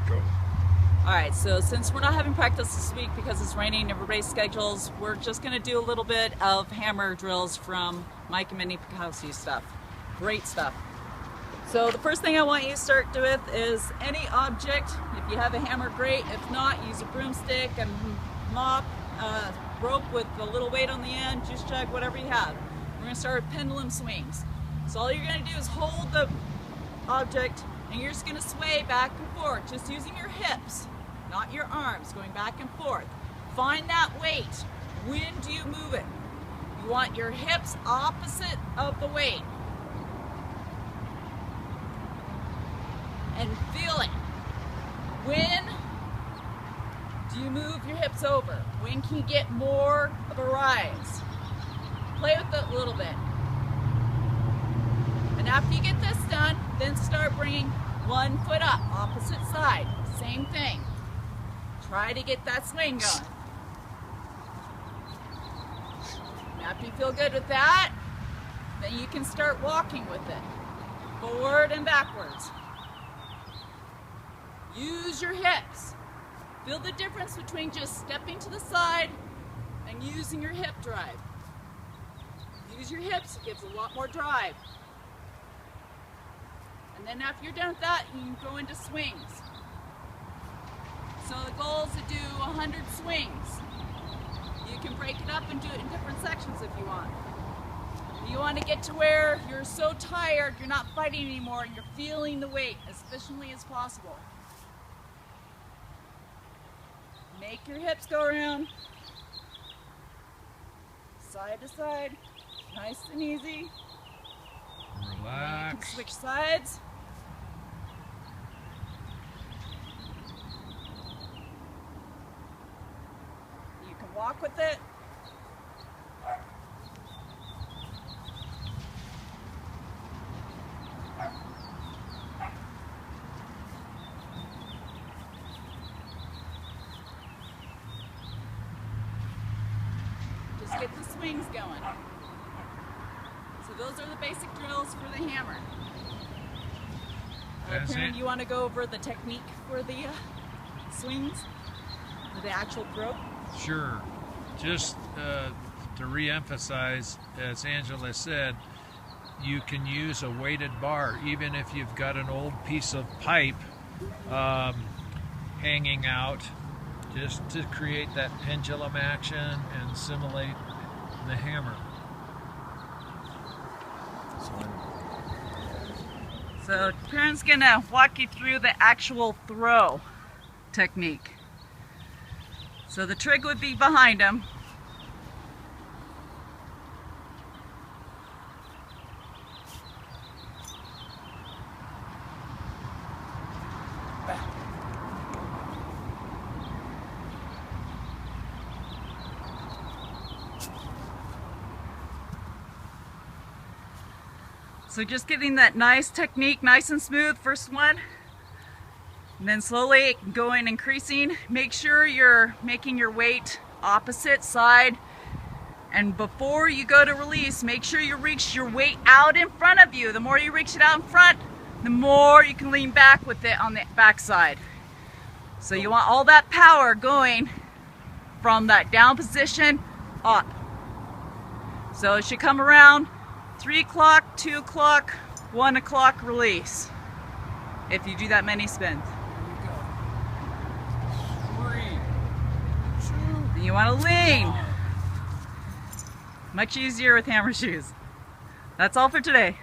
Go. Alright, so since we're not having practice this week because it's raining and everybody's schedules, we're just going to do a little bit of hammer drills from Mike and Minnie Pikowski's stuff. Great stuff. So the first thing I want you to start with is any object. If you have a hammer, great. If not, use a broomstick, a mop, a rope with a little weight on the end, juice jug, whatever you have. We're going to start with pendulum swings. So all you're going to do is hold the object and you're just going to sway back and forth, just using your hips, not your arms, going back and forth. Find that weight. When do you move it? You want your hips opposite of the weight. And feel it. When do you move your hips over? When can you get more of a rise? Play with it a little bit. And after you get this done, then start bringing one foot up, opposite side. Same thing. Try to get that swing going. And after you feel good with that, then you can start walking with it. Forward and backwards. Use your hips. Feel the difference between just stepping to the side and using your hip drive. Use your hips, it gives a lot more drive. And then after you're done with that, you can go into swings. So the goal is to do 100 swings. You can break it up and do it in different sections if you want. You want to get to where you're so tired, you're not fighting anymore, and you're feeling the weight as efficiently as possible. Make your hips go around, side to side, nice and easy. Relax. You can switch sides. You can walk with it. Just get the swings going. So those are the basic drills for the hammer. Karen, you want to go over the technique for the swings? For the actual throw? Sure. Just to re-emphasize, as Angela said, you can use a weighted bar, even if you've got an old piece of pipe hanging out, just to create that pendulum action and simulate the hammer. So Karen's gonna walk you through the actual throw technique. So the trig would be behind him. So just getting that nice technique, nice and smooth, first one. And then slowly going, increasing. Make sure you're making your weight opposite side. And before you go to release, make sure you reach your weight out in front of you. The more you reach it out in front, the more you can lean back with it on the back side. So you want all that power going from that down position up. So it should come around 3 o'clock, 2 o'clock, 1 o'clock release. If you do that many spins. And you want to lean. Much easier with hammer shoes. That's all for today.